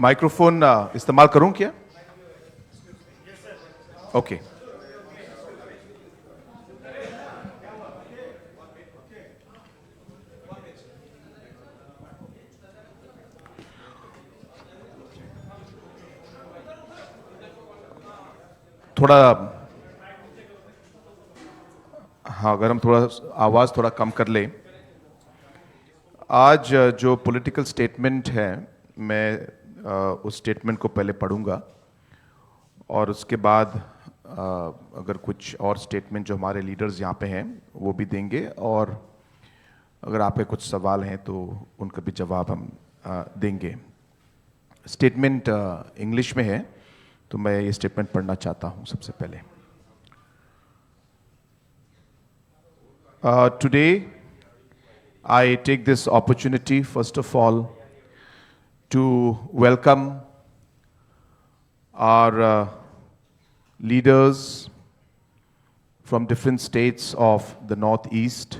Microphone इस्तेमाल करूं क्या? ओके। थोड़ा हाँ, अगर हम थोड़ा आवाज़ थोड़ा कम कर लें। आज जो पॉलिटिकल स्टेटमेंट है, मैं उस स्टेटमेंट को पहले पढ़ूंगा और उसके बाद अगर कुछ और स्टेटमेंट जो हमारे लीडर्स यहाँ पे हैं वो भी देंगे, और अगर आपके कुछ सवाल हैं तो उनका भी जवाब हम देंगे। स्टेटमेंट इंग्लिश में है, तो मैं ये स्टेटमेंट पढ़ना चाहता हूँ सबसे पहले। Today, I take this opportunity, first of all, to welcome our leaders from different states of the Northeast.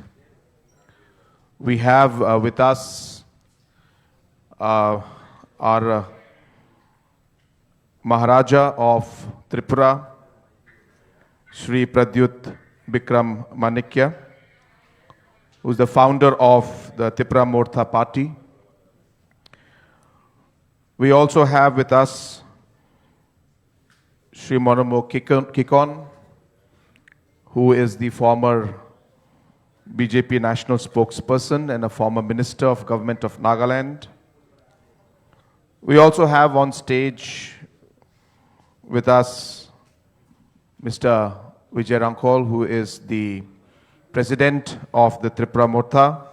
We have with us our Maharaja of Tripura, Shri Pradyut Bikram Manikya, who is the founder of the Tripura Mortha Party. We also have with us Shri Monomo Kikon, who is the former BJP national spokesperson and a former minister of government of Nagaland. We also have on stage with us Mr. Vijay Rankol, who is the President of the Tripura Mortha.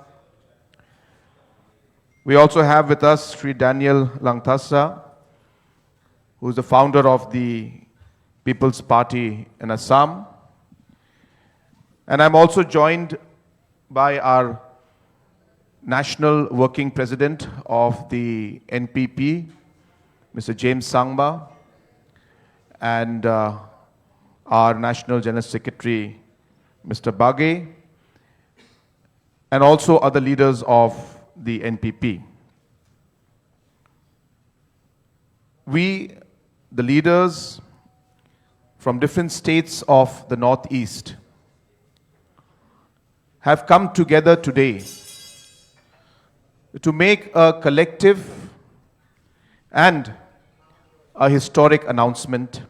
We also have with us Sri Daniel Langthasa, who is the founder of the People's Party in Assam. And I'm also joined by our National Working President of the NPP, Mr. James Sangma, and our National General Secretary, Mr. Baghe, and also other leaders of the NPP. We, the leaders from different states of the Northeast, have come together today to make a collective and a historic announcement,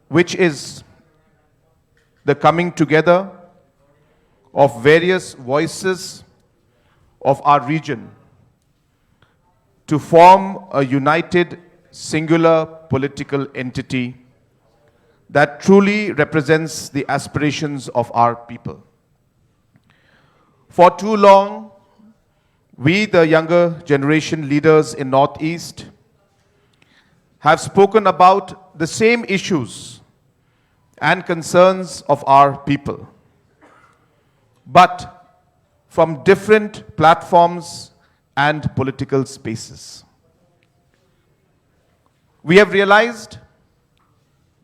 which is the coming together of various voices of our region to form a united, singular political entity that truly represents the aspirations of our people. For too long, we, the younger generation leaders in Northeast, have spoken about the same issues and concerns of our people, but from different platforms and political spaces. We have realized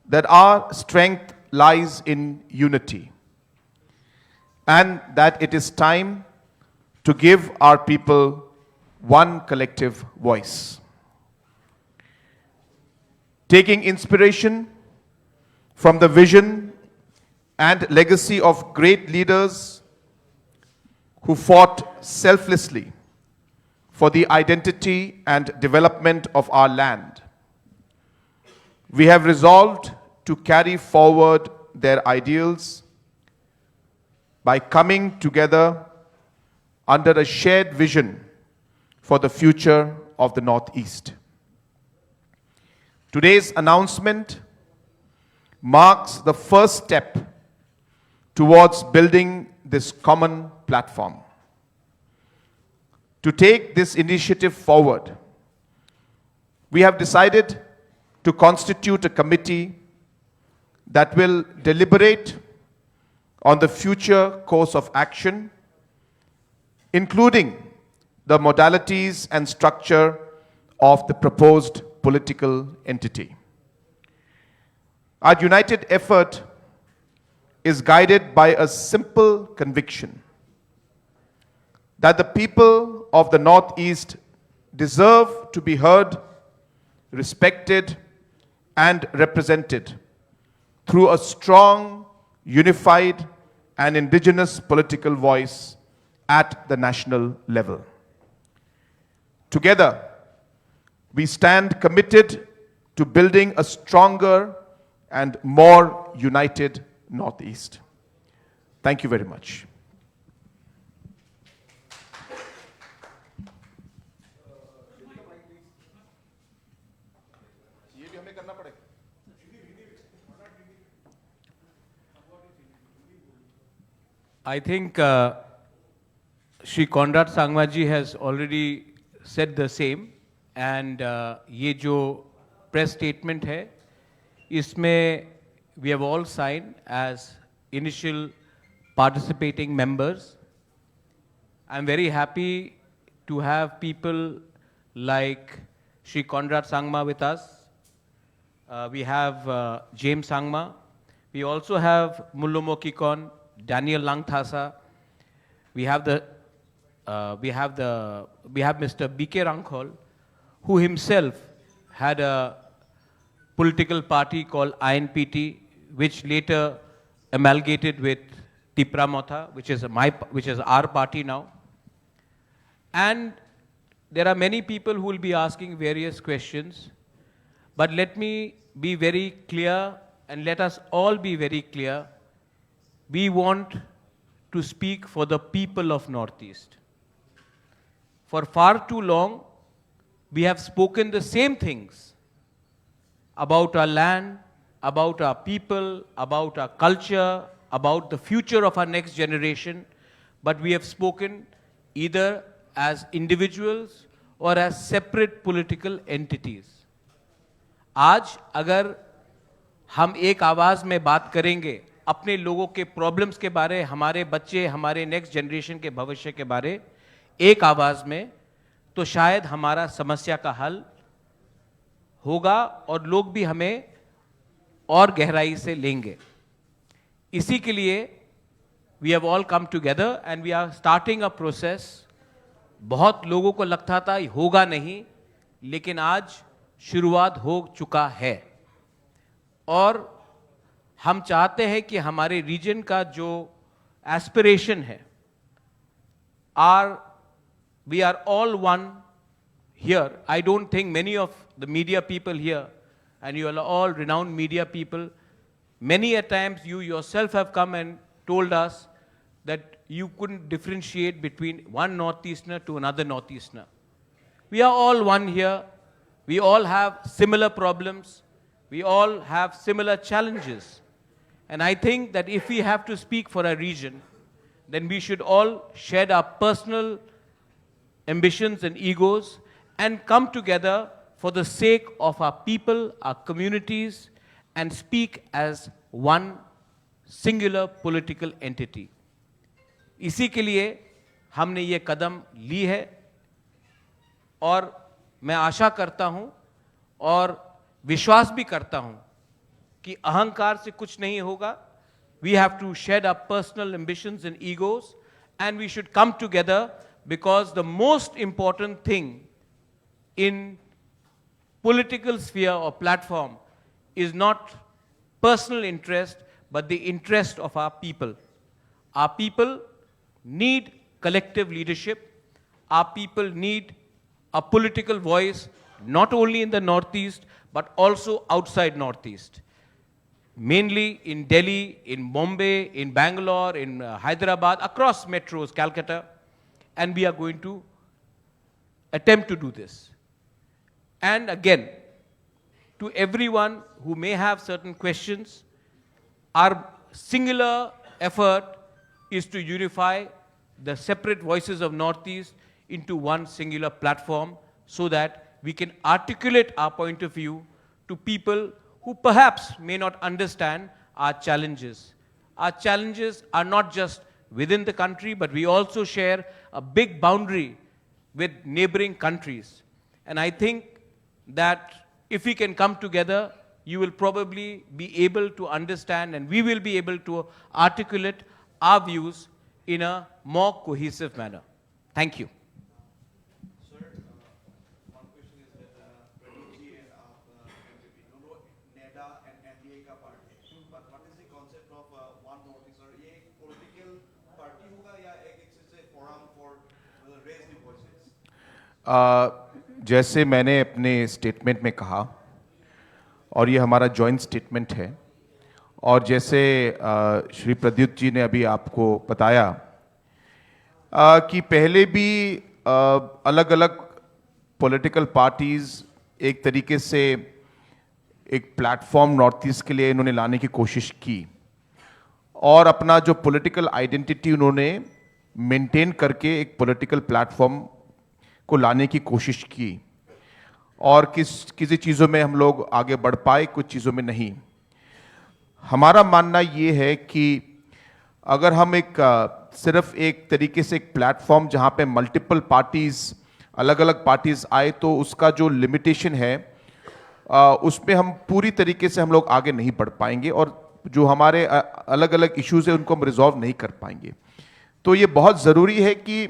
that our strength lies in unity, and that it is time to give our people one collective voice. Taking inspiration from the vision and legacy of great leaders who fought selflessly for the identity and development of our land, we have resolved to carry forward their ideals by coming together under a shared vision for the future of the Northeast. Today's announcement marks the first step towards building this common platform. To take this initiative forward, we have decided to constitute a committee that will deliberate on the future course of action, including the modalities and structure of the proposed political entity. Our united effort is guided by a simple conviction that the people of the Northeast deserve to be heard, respected, and represented through a strong, unified, and indigenous political voice at the national level. Together, we stand committed to building a stronger and more united Northeast. Thank you very much. I think Shri Conrad Sangma ji has already said the same, and ये जो press statement है, इसमें we have all signed as initial participating members. I'm very happy to have people like Shri Conrad Sangma with us. We have James Sangma. We also have Mullo Mokikon, Daniel Langthasa. We have Mr. B.K. Rangkhol, who himself had a political party called INPT, which later amalgamated with Tipra Motha, which is our party now. And there are many people who will be asking various questions, but let me be very clear, and let us all be very clear. We want to speak for the people of Northeast. For far too long, we have spoken the same things about our land, about our people, about our culture, about the future of our next generation, but we have spoken either as individuals or as separate political entities. आज अगर हम एक आवाज में बात करेंगे अपने लोगों के प्रॉब्लम्स के बारे, हमारे बच्चे, हमारे नेक्स्ट जनरेशन के भविष्य के बारे एक आवाज में, तो शायद हमारा समस्या का हल होगा और लोग भी हमें और गहराई से लेंगे. इसी के लिए we have all come together and we are starting a process. बहुत लोगों को लगता था होगा नहीं, लेकिन आज शुरुआत हो चुका है और हम चाहते हैं कि हमारे रीजन का जो एस्पिरेशन है, we are all one here. I don't think many of the media people here, and you are all renowned media people, many a times you yourself have come and told us that you couldn't differentiate between one Northeasterner to another Northeasterner. We are all one here. We all have similar problems. We all have similar challenges. And I think that if we have to speak for a region, then we should all shed our personal ambitions and egos and come together for the sake of our people, our communities, and speak as one singular political entity. इसी के लिए हमने ये कदम ली है और मैं आशा करता हूं और विश्वास भी करता हूं कि अहंकार से कुछ नहीं होगा. We have to shed our personal ambitions and egos, and we should come together, because the most important thing in political sphere or platform is not personal interest, but the interest of our people. Our people need collective leadership. Our people need a political voice, not only in the Northeast, but also outside Northeast. Mainly in Delhi, in Bombay, in Bangalore, in Hyderabad, across metros, Calcutta, and we are going to attempt to do this. And again, to everyone who may have certain questions, our singular effort is to unify the separate voices of Northeast into one singular platform so that we can articulate our point of view to people who perhaps may not understand our challenges. Our challenges are not just within the country, but we also share a big boundary with neighboring countries. And I think that if we can come together, you will probably be able to understand, and we will be able to articulate our views in a more cohesive manner. Thank you. का part है, but what is the concept of one Northeast? और ये एक political party होगा या एक forum for raise the voices? जैसे मैंने अपने स्टेटमेंट में कहा और ये हमारा जॉइंट स्टेटमेंट है, और जैसे श्री प्रद्युत जी ने अभी आपको बताया कि पहले भी अलग अलग पॉलिटिकल पार्टीज एक तरीके से एक प्लेटफॉर्म नॉर्थ ईस्ट के लिए इन्होंने लाने की कोशिश की, और अपना जो पॉलिटिकल आइडेंटिटी उन्होंने मेंटेन करके एक पॉलिटिकल प्लेटफॉर्म को लाने की कोशिश की, और किसी चीज़ों में हम लोग आगे बढ़ पाए, कुछ चीज़ों में नहीं। हमारा मानना ये है कि अगर हम सिर्फ एक तरीके से एक प्लेटफॉर्म जहाँ पे मल्टीपल पार्टीज, अलग अलग पार्टीज आए, तो उसका जो लिमिटेशन है उस पर हम पूरी तरीके से हम लोग आगे नहीं बढ़ पाएंगे, और जो हमारे अलग अलग इश्यूज है उनको हम रिजॉल्व नहीं कर पाएंगे। तो ये बहुत ज़रूरी है कि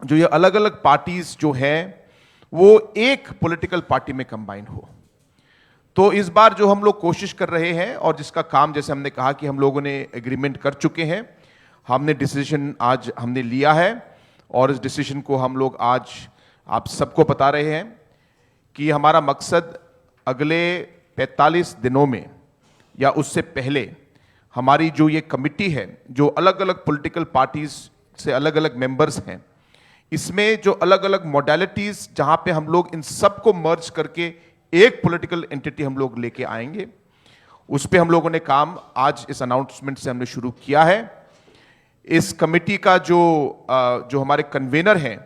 जो ये अलग अलग पार्टीज जो हैं वो एक पॉलिटिकल पार्टी में कंबाइन हो। तो इस बार जो हम लोग कोशिश कर रहे हैं, और जिसका काम जैसे हमने कहा कि हम लोगों ने एग्रीमेंट कर चुके हैं, हमने डिसीजन आज हमने लिया है, और इस डिसीजन को हम लोग आज आप सबको बता रहे हैं कि हमारा मकसद अगले 45 दिनों में या उससे पहले हमारी जो ये कमिटी है, जो अलग अलग पॉलिटिकल पार्टीज से अलग अलग मेंबर्स हैं, इसमें जो अलग अलग मॉडलिटीज जहां पे हम लोग इन सबको मर्ज करके एक पॉलिटिकल एंटिटी हम लोग लेके आएंगे, उस पे हम लोगों ने काम आज इस अनाउंसमेंट से हमने शुरू किया है। इस कमिटी का जो हमारे कन्वेनर हैं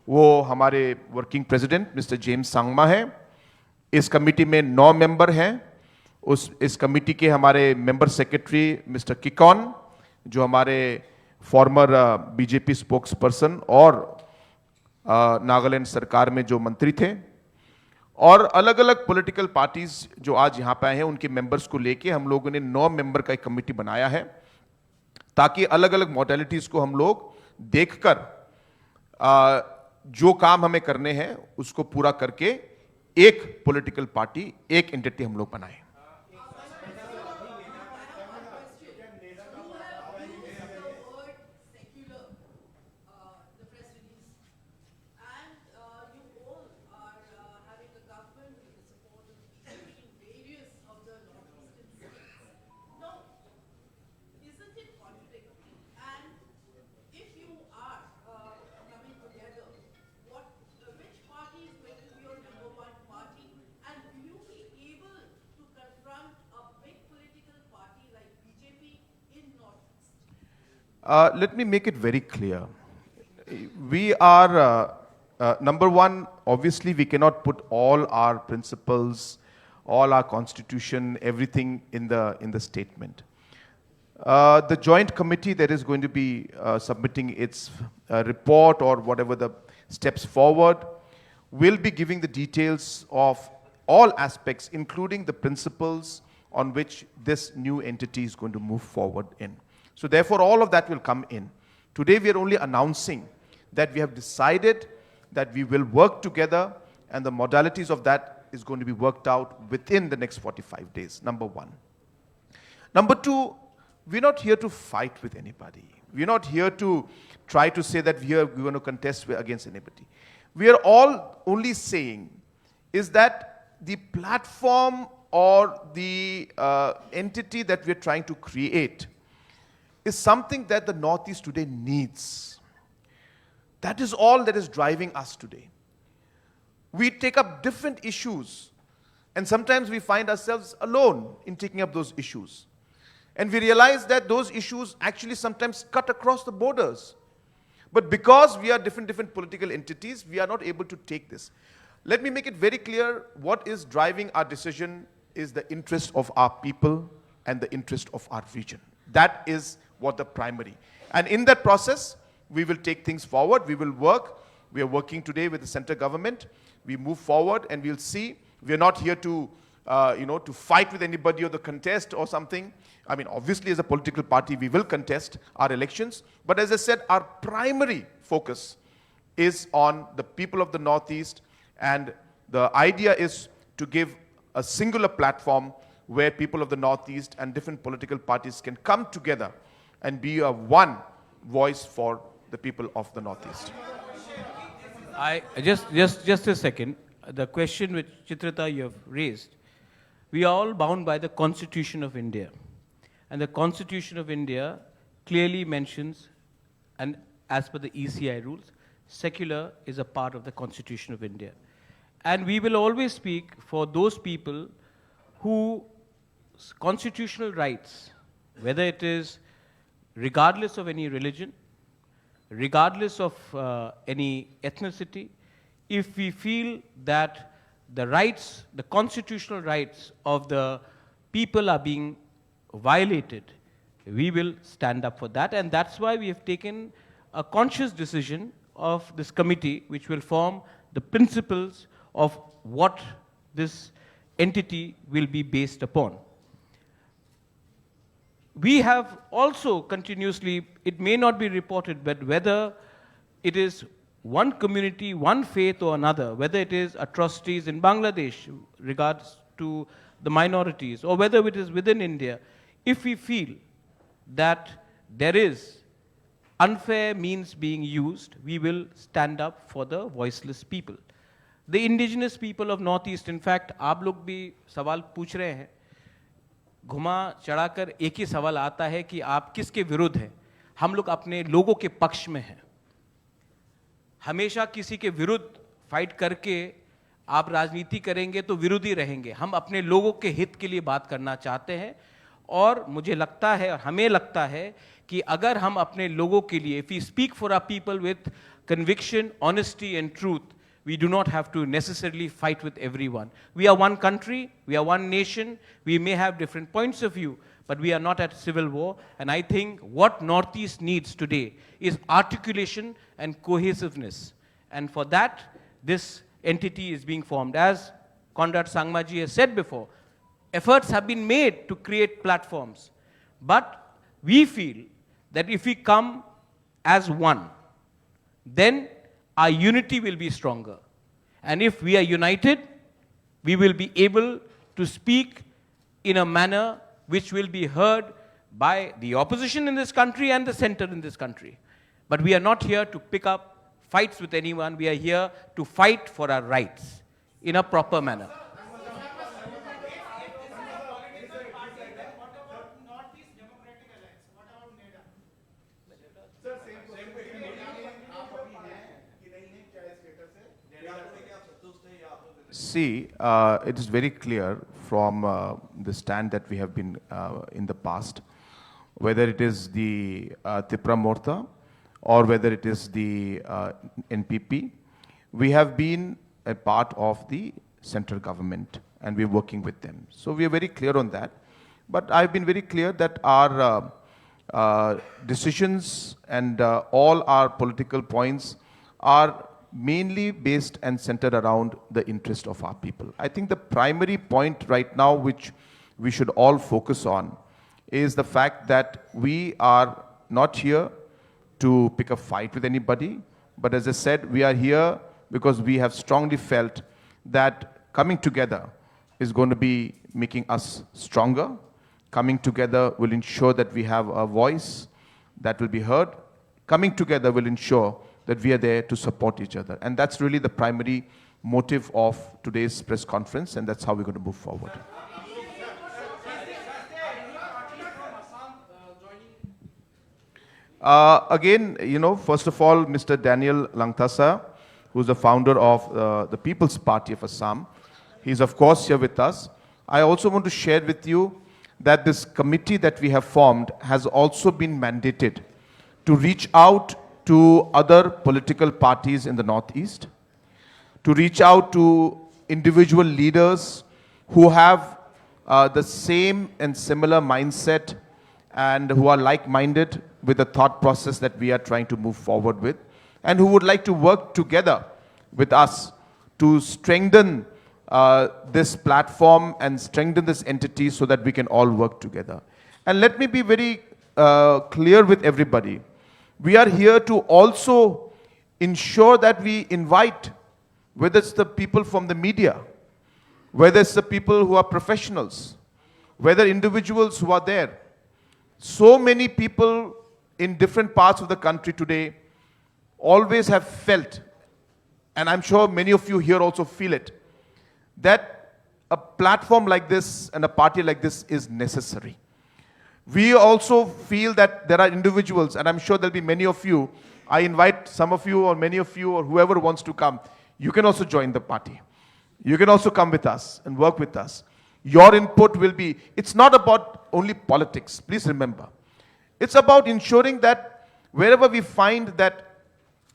वो हमारे working president mister James Sangma है। इस कमिटी में 9 मेंबर हैं। इस कमिटी के हमारे मेंबर सेक्रेटरी मिस्टर किकॉन, जो हमारे फॉर्मर बीजेपी स्पोक्स पर्सन और नागालैंड सरकार में जो मंत्री थे, और अलग अलग पॉलिटिकल पार्टीज जो आज यहां पे आए हैं उनके मेंबर्स को लेके हम लोगों ने 9 मेंबर का एक कमिटी बनाया है, ताकि अलग अलग मॉडलिटीज को हम लोग देखकर जो काम हमें करने हैं उसको पूरा करके एक पॉलिटिकल पार्टी, एक एंटिटी हम लोग बनाएं। Let me make it very clear. We are, number one, obviously we cannot put all our principles, all our constitution, everything in the statement. The joint committee that is going to be submitting its report or whatever the steps forward will be giving the details of all aspects, including the principles on which this new entity is going to move forward in. So therefore, all of that will come in. Today, we are only announcing that we have decided that we will work together, and the modalities of that is going to be worked out within the next 45 days, number one. Number two, we're not here to fight with anybody. We're not here to try to say that we're going to contest against anybody. We are all only saying is that the platform or the entity that we're trying to create is something that the Northeast today needs. That is all that is driving us today. We take up different issues, and sometimes we find ourselves alone in taking up those issues. And we realize that those issues actually sometimes cut across the borders. But because we are different political entities, we are not able to take this. Let me make it very clear, what is driving our decision is the interest of our people and the interest of our region. That is what the primary. And in that process, we will take things forward. We will work. We are working today with the center government. We move forward and we'll see. We are not here to, to fight with anybody or the contest or something. I mean, obviously as a political party, we will contest our elections. But as I said, our primary focus is on the people of the Northeast. And the idea is to give a singular platform where people of the Northeast and different political parties can come together and be a one voice for the people of the Northeast. Just a second. The question which Chitrita you have raised, we are all bound by the Constitution of India. And the Constitution of India clearly mentions, and as per the ECI rules, secular is a part of the Constitution of India. And we will always speak for those people whose constitutional rights, whether it is regardless of any religion, regardless of any ethnicity, if we feel that the rights, the constitutional rights of the people are being violated, we will stand up for that. And that's why we have taken a conscious decision of this committee, which will form the principles of what this entity will be based upon. We have also continuously, it may not be reported, but whether it is one community, one faith or another, whether it is atrocities in Bangladesh regards to the minorities, or whether it is within India, if we feel that there is unfair means being used, we will stand up for the voiceless people. The indigenous people of Northeast, in fact, आप लोग भी सवाल पूछ रहे हैं, घुमा चढ़ाकर एक ही सवाल आता है कि आप किसके विरुद्ध हैं? हम लोग अपने लोगों के पक्ष में हैं। हमेशा किसी के विरुद्ध फाइट करके आप राजनीति करेंगे तो विरोधी रहेंगे। हम अपने लोगों के हित के लिए बात करना चाहते हैं, और मुझे लगता है और हमें लगता है कि अगर हम अपने लोगों के लिए, if we speak for our people with conviction, honesty and truth, we do not have to necessarily fight with everyone. We are one country, we are one nation, we may have different points of view, but we are not at civil war. And I think what Northeast needs today is articulation and cohesiveness. And for that, this entity is being formed. As Conrad Sangmaji has said before, efforts have been made to create platforms. But we feel that if we come as one, then our unity will be stronger. And if we are united, we will be able to speak in a manner which will be heard by the opposition in this country and the center in this country. But we are not here to pick up fights with anyone. We are here to fight for our rights in a proper manner. See, it is very clear from the stand that we have been in the past, whether it is the Tipra Morta or whether it is the NPP, we have been a part of the central government and we're working with them. So we are very clear on that. But I've been very clear that our decisions and all our political points are mainly based and centered around the interest of our people. I think the primary point right now which we should all focus on is the fact that we are not here to pick a fight with anybody, but as I said, we are here because we have strongly felt that coming together is going to be making us stronger. Coming together will ensure that we have a voice that will be heard. Coming together will ensure that we are there to support each other. And that's really the primary motive of today's press conference, and that's how we're going to move forward. Again, you know, first of all, Mr. Daniel Langtasa, who's the founder of the People's Party of Assam, he's of course here with us. I also want to share with you that this committee that we have formed has also been mandated to reach out to other political parties in the Northeast, to reach out to individual leaders who have the same and similar mindset and who are like-minded with the thought process that we are trying to move forward with, and who would like to work together with us to strengthen this platform and strengthen this entity so that we can all work together. And let me be very clear with everybody. We are here to also ensure that we invite, whether it's the people from the media, whether it's the people who are professionals, whether individuals who are there. So many people in different parts of the country today always have felt, and I'm sure many of you here also feel it, that a platform like this and a party like this is necessary. We also feel that there are individuals, and I'm sure there'll be many of you. I invite some of you or many of you or whoever wants to come. You can also join the party. You can also come with us and work with us. Your input will be, it's not about only politics, please remember. It's about ensuring that wherever we find that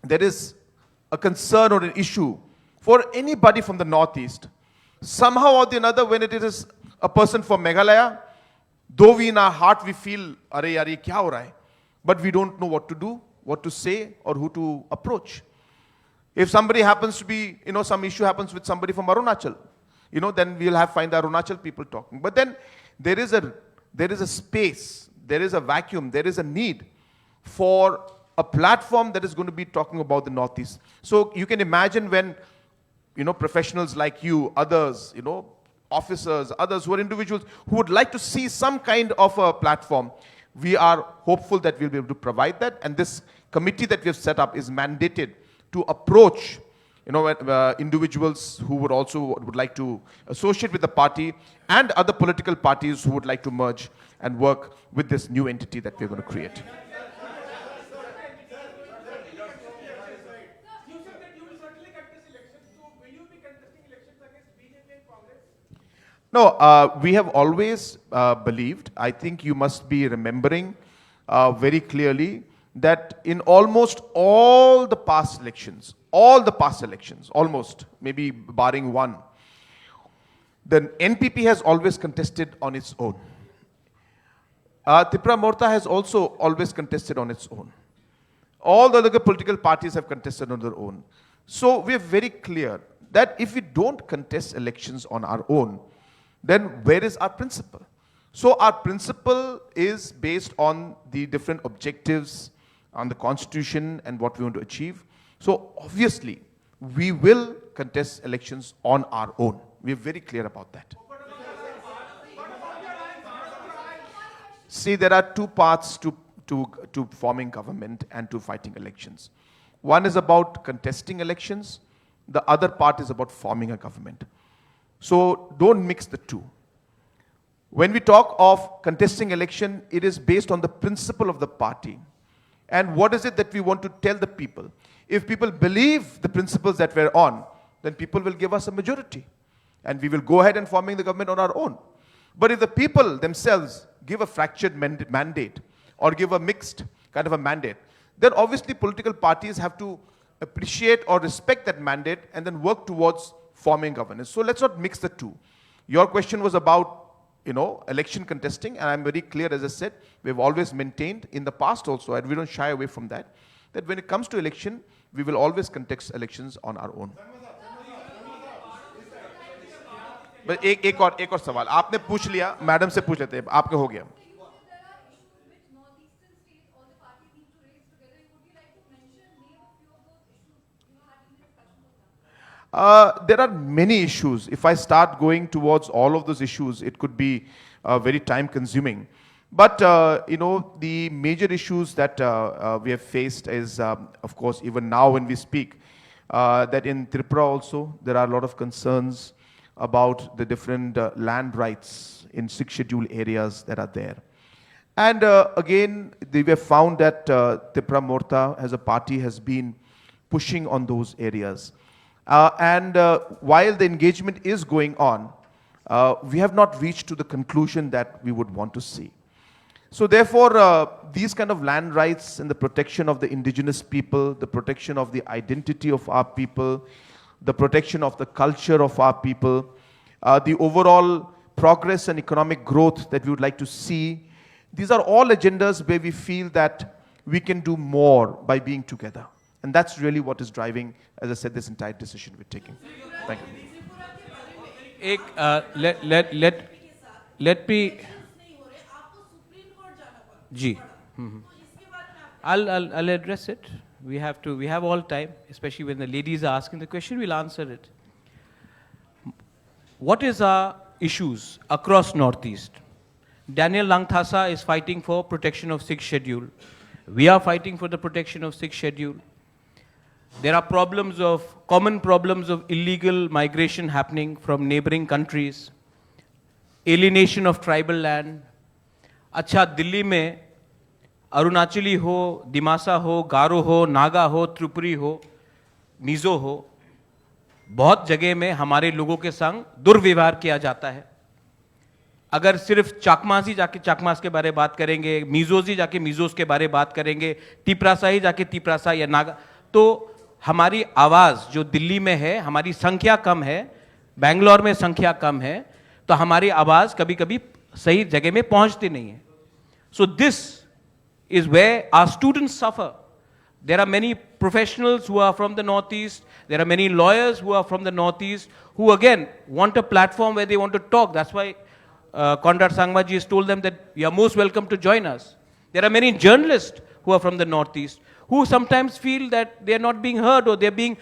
there is a concern or an issue for anybody from the Northeast, somehow or the another, when it is a person from Meghalaya, though we in our heart we feel, "Are yaar, ye kya ho raha hai?" But we don't know what to do, what to say, or who to approach. If somebody happens to be, some issue happens with somebody from Arunachal, then we'll find the Arunachal people talking. But then there is a space, there is a vacuum, there is a need for a platform that is going to be talking about the Northeast. So you can imagine when, professionals like you, others, officers, others who are individuals who would like to see some kind of a platform, we are hopeful that we'll be able to provide that. And this committee that we have set up is mandated to approach individuals who would like to associate with the party and other political parties who would like to merge and work with this new entity that we're going to create. No, we have always believed, I think you must be remembering very clearly, that in almost all the past elections, almost, maybe barring one, the NPP has always contested on its own. Tripura Morta has also always contested on its own. All the other political parties have contested on their own. So we are very clear that if we don't contest elections on our own, then where is our principle? So our principle is based on the different objectives, on the constitution and what we want to achieve. So obviously, we will contest elections on our own. We are very clear about that. See, there are two paths to forming government and to fighting elections. One is about contesting elections. The other part is about forming a government. So don't mix the two. When we talk of contesting election, it is based on the principle of the party. And what is it that we want to tell the people? If people believe the principles that we're on, then people will give us a majority. And we will go ahead and forming the government on our own. But if the people themselves give a fractured mandate or give a mixed kind of a mandate, then obviously political parties have to appreciate or respect that mandate and then work towards forming governance. So let's not mix the two. Your question was about, election contesting, and I'm very clear, as I said, we've always maintained in the past also, and we don't shy away from that when it comes to election, we will always contest elections on our own. But एक और सवाल आपने पूछ लिया, madam से पूछ लेते हैं, आपके हो गया. There are many issues. If I start going towards all of those issues, it could be very time consuming. But, the major issues that we have faced is, of course, even now when we speak, that in Tripura also, there are a lot of concerns about the different land rights in 6 scheduled areas that are there. And again, we have found that Tripura Morta as a party has been pushing on those areas. And while the engagement is going on, we have not reached to the conclusion that we would want to see. So therefore, these kind of land rights and the protection of the indigenous people, the protection of the identity of our people, the protection of the culture of our people, the overall progress and economic growth that we would like to see, these are all agendas where we feel that we can do more by being together. And that's really what is driving, as I said, this entire decision we're taking. Thank you. Let me. Ji. I'll address it. We have all time, especially when the ladies are asking the question, we'll answer it. What is our issues across Northeast? Daniel Langthasa is fighting for protection of 6th schedule. We are fighting for the protection of 6th schedule. There are common problems of illegal migration happening from neighboring countries, alienation of tribal land. अच्छा दिल्ली में अरुणाचली हो, दिमासा हो, गारो हो, नागा हो, त्रिपुरी हो, मिजो हो, बहुत जगह में हमारे लोगों के संग दुर्व्यवहार किया जाता है. अगर सिर्फ चाकमास ही जाके चाकमास के बारे बात करेंगे, मिजोज ही जाके मिजोज के बारे बात करेंगे, तिपरासा ही जाके तिपरासा या नागा, तो हमारी आवाज़ जो दिल्ली में है, हमारी संख्या कम है, बेंगलोर में संख्या कम है, तो हमारी आवाज़ कभी कभी सही जगह में पहुंचती नहीं है. So this is where our students suffer. There are many professionals who are from the Northeast. There are many lawyers who are from the Northeast who again want a platform where they want to talk. That's why Conrad Sangmaji has told them that you are most welcome to join us. There are many journalists who are from the Northeast who sometimes feel that they are not being heard or they are being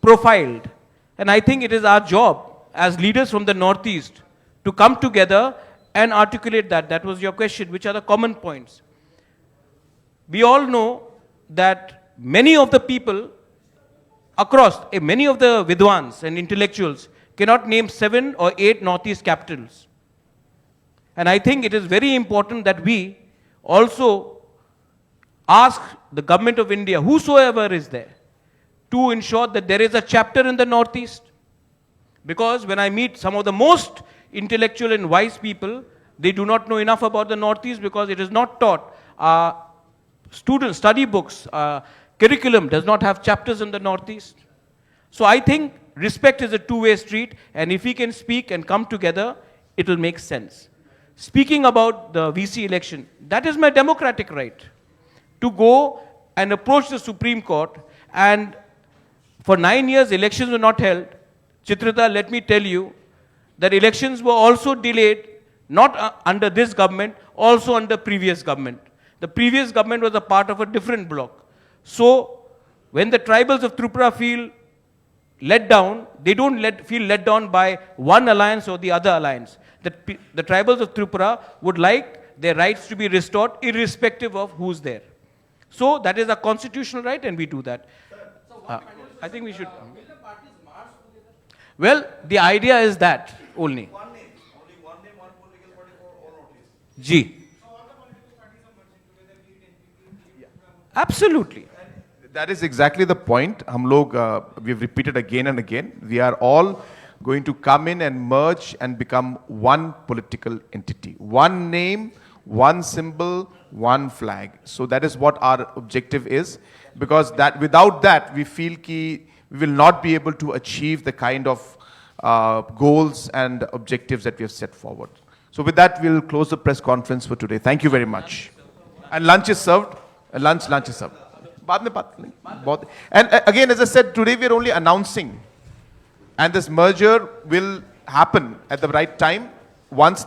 profiled. And I think it is our job as leaders from the Northeast to come together and articulate that. That was your question. Which are the common points? We all know that many of the people across, many of the Vidwans and intellectuals cannot name 7 or 8 Northeast capitals. And I think it is very important that we also ask the government of India, whosoever is there, to ensure that there is a chapter in the Northeast. Because when I meet some of the most intellectual and wise people, they do not know enough about the Northeast because it is not taught. Students, study books, curriculum does not have chapters in the Northeast. So I think respect is a two-way street, and if we can speak and come together, it will make sense. Speaking about the VC election, that is my democratic right to go and approach the Supreme Court. And for 9 years, elections were not held. Chitrita, let me tell you that elections were also delayed, not under this government, also under previous government. The previous government was a part of a different bloc. So, when the tribals of Tripura feel let down, they don't feel let down by one alliance or the other alliance. The tribals of Tripura would like their rights to be restored irrespective of who's there. So, that is a constitutional right and we do that. I think we should. Well, the idea is that only. One name, only one name, one political party for all Northeast. G. Absolutely. That is exactly the point. We've repeated again and again. We are all going to come in and merge and become one political entity. One name, one symbol, one flag. So that is what our objective is. Because without that, we feel we will not be able to achieve the kind of goals and objectives that we have set forward. So with that, we'll close the press conference for today. Thank you very much. And lunch is served. Lunch is served. And again, as I said, today we are only announcing. And this merger will happen at the right time once